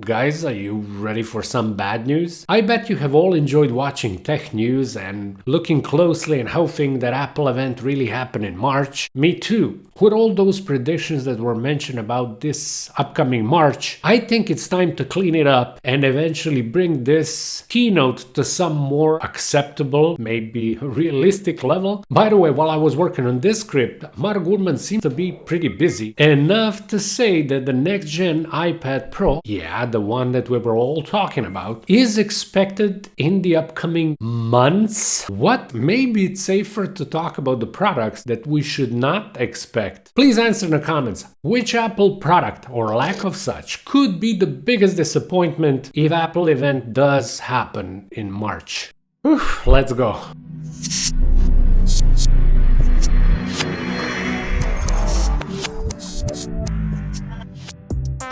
Guys, are you ready for some bad news? I bet you have all enjoyed watching tech news and looking closely and hoping that Apple event really happened in March. Me too. With all those predictions that were mentioned about this upcoming March, I think it's time to clean it up and eventually bring this keynote to some more acceptable, maybe realistic level. By the way, while I was working on this script, Mark Gurman seemed to be pretty busy, enough to say that the next-gen iPad Pro, the one that we were all talking about, is expected in the upcoming months. What? Maybe it's safer to talk about the products that we should not expect. Please answer in the comments which Apple product or lack of such could be the biggest disappointment if Apple event does happen in March. Whew, let's go.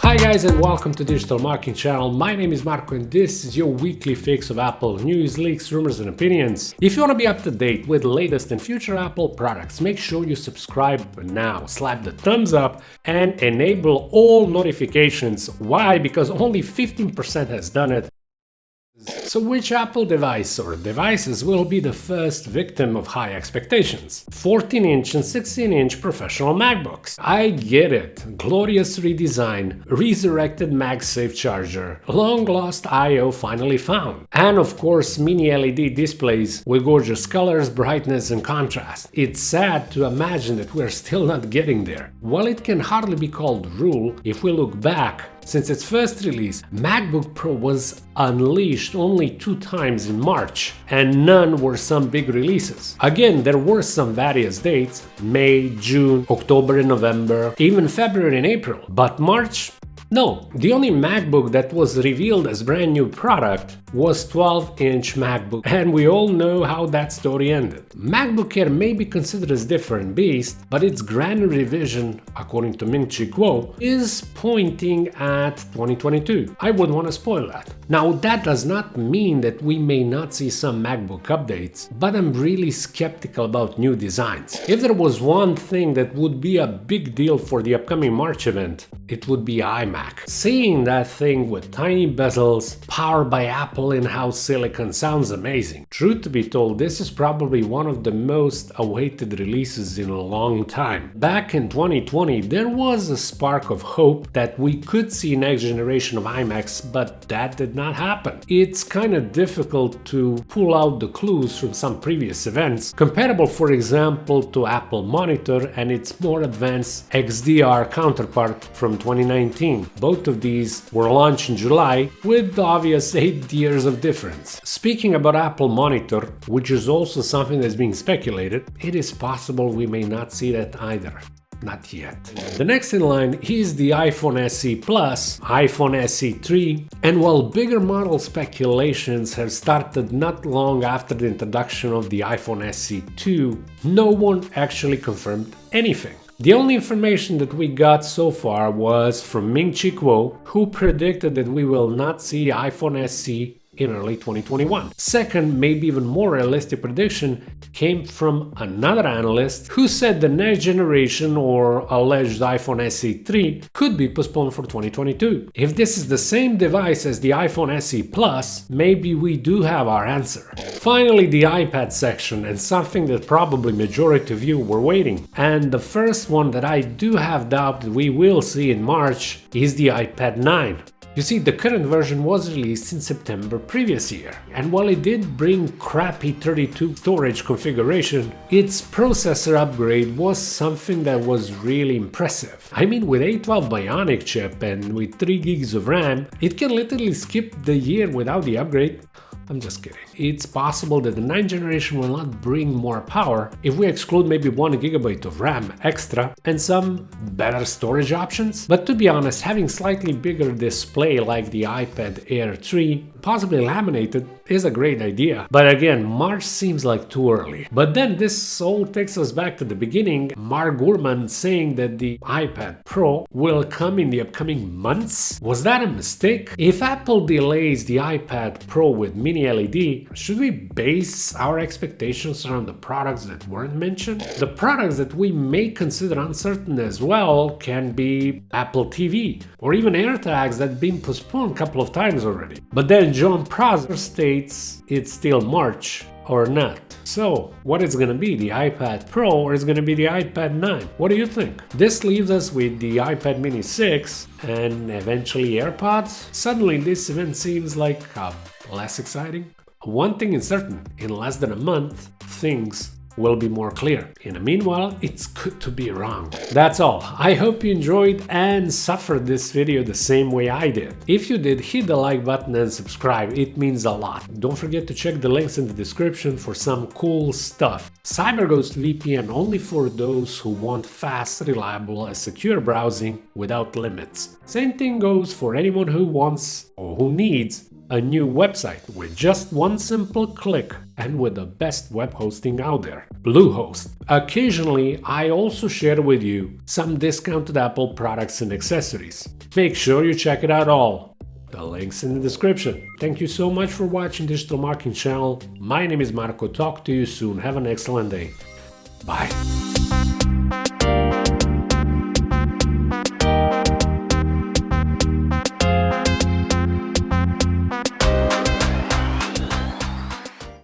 Hi guys and welcome to Digital Marketing Channel. My name is Marco and this is your weekly fix of Apple news, leaks, rumors and opinions. If you want to be up to date with the latest and future Apple products, make sure you subscribe now, slap the thumbs up and enable all notifications. Why? Because only 15% has done it. So which Apple device or devices will be the first victim of high expectations? 14-inch and 16-inch professional MacBooks. I get it. Glorious redesign, resurrected MagSafe charger, long-lost I/O finally found. And of course mini LED displays with gorgeous colors, brightness and contrast. It's sad to imagine that we're still not getting there. While it can hardly be called rule, if we look back, since its first release, MacBook Pro was unleashed only 2 times in March, and none were some big releases. Again, there were some various dates, May, June, October and November, even February and April, but March? No, the only MacBook that was revealed as brand new product was 12-inch MacBook, and we all know how that story ended. MacBook Air may be considered as different beast, but its grand revision, according to Ming-Chi Kuo, is pointing at 2022. I wouldn't want to spoil that. Now, that does not mean that we may not see some MacBook updates, but I'm really skeptical about new designs. If there was one thing that would be a big deal for the upcoming March event, it would be iMac. Seeing that thing with tiny bezels, powered by Apple in-house silicon sounds amazing. Truth to be told, this is probably one of the most awaited releases in a long time. Back in 2020, there was a spark of hope that we could see next generation of iMacs, but that did not happen. It's kind of difficult to pull out the clues from some previous events, comparable for example to Apple Monitor and its more advanced XDR counterpart from 2019. Both of these were launched in July with the obvious 8 years of difference. Speaking about Apple Monitor, which is also something that's being speculated, it is possible we may not see that either. Not yet. The next in line is the iPhone SE Plus, iPhone SE 3, and while bigger model speculations have started not long after the introduction of the iPhone SE 2, no one actually confirmed anything. The only information that we got so far was from Ming-Chi Kuo, who predicted that we will not see iPhone SE in early 2021. Second, maybe even more realistic prediction came from another analyst who said the next generation or alleged iPhone SE 3 could be postponed for 2022. If this is the same device as the iPhone SE Plus, maybe we do have our answer. Finally, the iPad section, and something that probably majority of you were waiting. And the first one that I do have doubt that we will see in March is the iPad 9. You see, the current version was released in September previous year, and while it did bring crappy 32 storage configuration, its processor upgrade was something that was really impressive. I mean, with A12 Bionic chip and with 3 gigs of RAM, it can literally skip the year without the upgrade. I'm just kidding. It's possible that the 9th generation will not bring more power if we exclude maybe 1 GB of RAM extra and some better storage options. But to be honest, having slightly bigger display like the iPad Air 3, possibly laminated, is a great idea. But again, March seems like too early. But then this all takes us back to the beginning. Mark Gurman saying that the iPad Pro will come in the upcoming months? Was that a mistake? If Apple delays the iPad Pro with mini mini LED, should we base our expectations around the products that weren't mentioned? The products that we may consider uncertain as well can be Apple TV, or even AirTags that have been postponed a couple of times already. But then John Prosser states it's still March or not. So, what is going to be, the iPad Pro or is going to be the iPad 9? What do you think? This leaves us with the iPad mini 6 and eventually AirPods. Suddenly this event seems like less exciting. One thing is certain, in less than a month, things will be more clear. In the meanwhile, it's good to be wrong. That's all. I hope you enjoyed and suffered this video the same way I did. If you did, hit the like button and subscribe. It means a lot. Don't forget to check the links in the description for some cool stuff. CyberGhost VPN only for those who want fast, reliable and secure browsing without limits. Same thing goes for anyone who wants or who needs a new website with just one simple click and with the best web hosting out there, Bluehost. Occasionally, I also share with you some discounted Apple products and accessories. Make sure you check it out all. The link's in the description. Thank you so much for watching Digital Marketing Channel. My name is Marco. Talk to you soon. Have an excellent day. Bye.